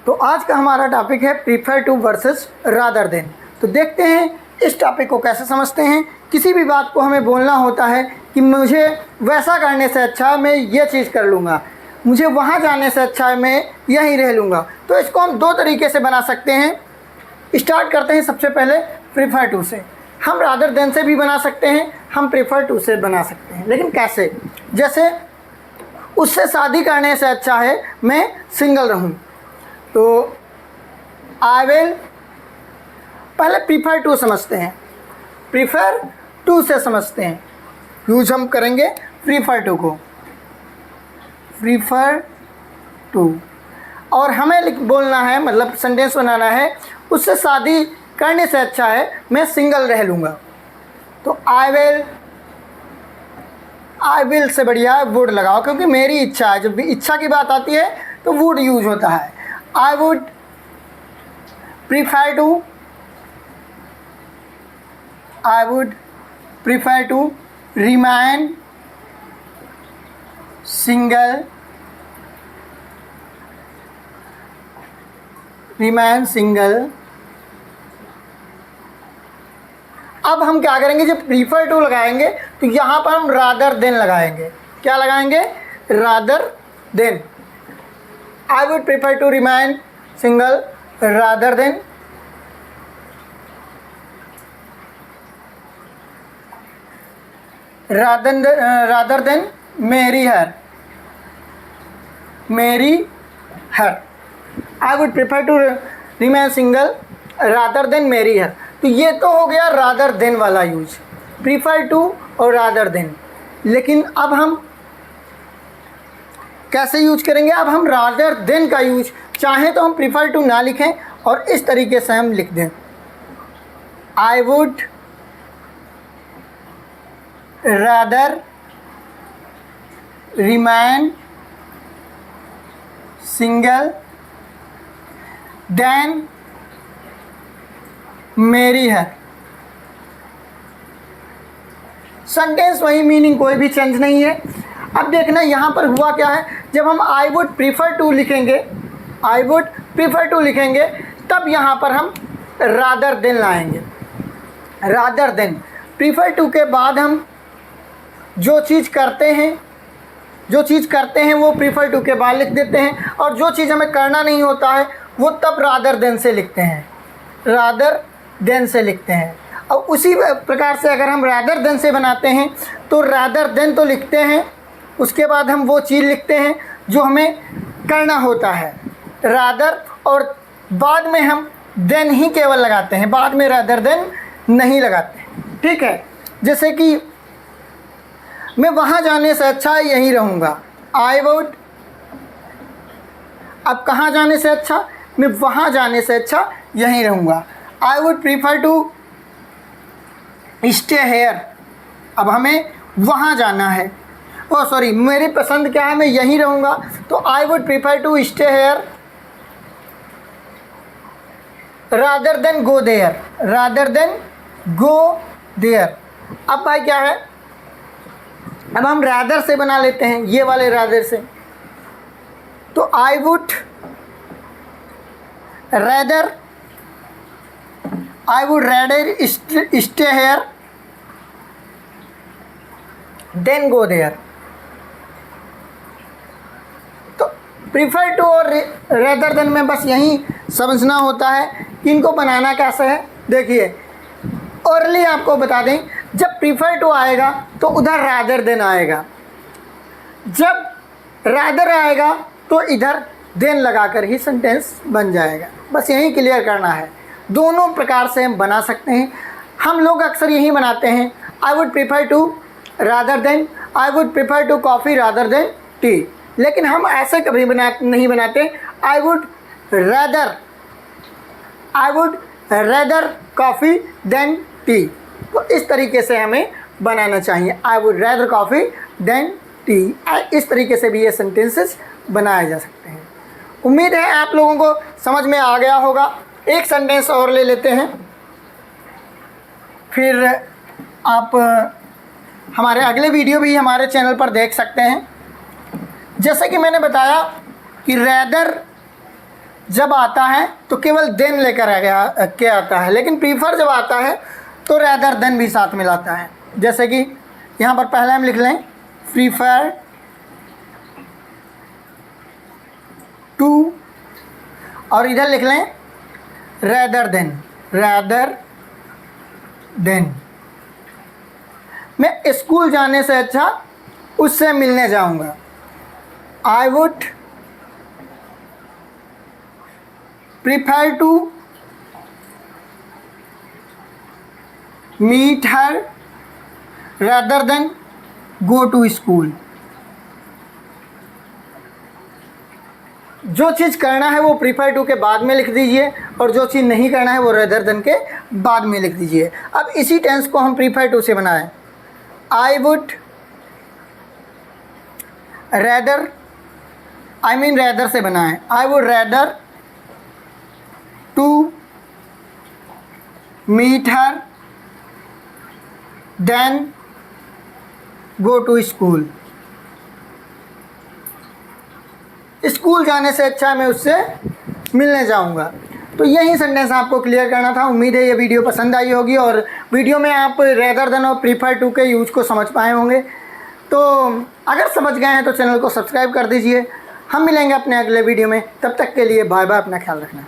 तो आज का हमारा टॉपिक है prefer to versus rather than. तो देखते हैं इस टॉपिक को कैसे समझते हैं। किसी भी बात को हमें बोलना होता है कि मुझे वैसा करने से अच्छा मैं ये चीज़ कर लूँगा, मुझे वहाँ जाने से अच्छा मैं यहीं रह लूँगा। तो इसको हम दो तरीके से बना सकते हैं। स्टार्ट करते हैं सबसे पहले प्रीफर टू से। हम रादर देन से भी बना सकते हैं, हम प्रीफर टू से बना सकते हैं, लेकिन कैसे? जैसे उससे शादी करने से अच्छा है मैं सिंगल रहूं, तो आई विल, पहले प्रीफर टू समझते हैं, प्रीफर टू से समझते हैं। यूज हम करेंगे प्रीफर टू को, प्रीफर टू, और हमें बोलना है, मतलब सेंटेंस बनाना है, उससे शादी करने से अच्छा है मैं सिंगल रह लूँगा। तो आई विल से बढ़िया वुड लगाओ, क्योंकि मेरी इच्छा है। जब भी इच्छा की बात आती है तो वुड यूज होता है। I would prefer to remain single. अब हम क्या करेंगे, जब प्रीफर टू लगाएंगे तो यहाँ पर हम रादर देन लगाएंगे। क्या लगाएंगे? Rather than. I would prefer to remain single rather than marry her. I would prefer to remain single rather than marry her. तो ये तो हो गया रादर देन वाला यूज, प्रीफर टू और रादर देन। लेकिन अब हम कैसे यूज करेंगे? अब हम रादर देन का यूज, चाहें तो हम प्रीफर टू ना लिखें और इस तरीके से हम लिख दें, I would rather remain single than marry her. Sentence वही, मीनिंग कोई भी चेंज नहीं है। अब देखना यहाँ पर हुआ क्या है। जब हम आई वुड प्रीफर टू लिखेंगे, तब यहाँ पर हम रादर देन लाएंगे। रादर देन, प्रीफर टू के बाद हम जो चीज़ करते हैं वो प्रीफर टू के बाद लिख देते हैं, और जो चीज़ हमें करना नहीं होता है वो तब रादर देन से लिखते हैं। और उसी प्रकार से अगर हम रादर देन से बनाते हैं तो रादर देन तो लिखते हैं, उसके बाद हम वो चीज़ लिखते हैं जो हमें करना होता है, रादर, और बाद में हम देन ही केवल लगाते हैं, बाद में रादर देन नहीं लगाते हैं। ठीक है, जैसे कि मैं वहाँ जाने से अच्छा यहीं रहूँगा, आई वुड। अब कहाँ जाने से अच्छा? मैं वहाँ जाने से अच्छा यहीं रहूँगा, I would prefer to stay here. अब हमें वहाँ जाना है, सॉरी, मेरी पसंद क्या है, मैं यहीं रहूँगा, तो I would prefer to stay here rather than go there. अब भाई क्या है, अब हम रादर से बना लेते हैं, ये वाले रादर से। तो I would rather stay here than go there. तो प्रीफर टू और रेदर देन में बस यही समझना होता है कि इनको बनाना कैसे है। देखिए, अर्ली आपको बता दें, जब प्रीफर टू आएगा तो उधर रादर देन आएगा, जब रादर आएगा तो इधर देन लगाकर ही सेंटेंस बन जाएगा। बस यही क्लियर करना है। दोनों प्रकार से हम बना सकते हैं। हम लोग अक्सर यही बनाते हैं, I would prefer to rather than, I would prefer to coffee rather than tea. लेकिन हम ऐसे कभी नहीं बनाते, I would rather coffee than tea. तो इस तरीके से हमें बनाना चाहिए, I would rather coffee than tea. इस तरीके से भी ये सेंटेंसेस बनाए जा सकते हैं। उम्मीद है आप लोगों को समझ में आ गया होगा। एक सेंटेंस और ले लेते हैं, फिर आप हमारे अगले वीडियो भी हमारे चैनल पर देख सकते हैं। जैसे कि मैंने बताया कि रेदर जब आता है तो केवल देन लेकर आ गया के आता है, लेकिन प्रीफर जब आता है तो रैदर देन भी साथ मिलाता है। जैसे कि यहाँ पर पहले हम लिख लें प्रीफर टू, और इधर लिख लें रैदर देन। मैं स्कूल जाने से अच्छा उससे मिलने जाऊंगा। I would prefer to meet her rather than go to school. जो चीज़ करना है वो प्रीफर टू के बाद में लिख दीजिए, और जो चीज़ नहीं करना है वो रैदर देन के बाद में लिख दीजिए। अब इसी टेंस को हम प्रीफर टू से बनाएं। आई वुड रैदर, रैदर से बनाएं। I would rather to meet her than go to school. School जाने से अच्छा मैं उससे मिलने जाऊंगा। तो यही सेंटेंस आपको क्लियर करना था। उम्मीद है ये वीडियो पसंद आई होगी और वीडियो में आप रेदर देन और प्रीफर टू के यूज को समझ पाए होंगे। तो अगर समझ गए हैं तो चैनल को सब्सक्राइब कर दीजिए। हम मिलेंगे अपने अगले वीडियो में, तब तक के लिए बाय बाय, अपना ख्याल रखना।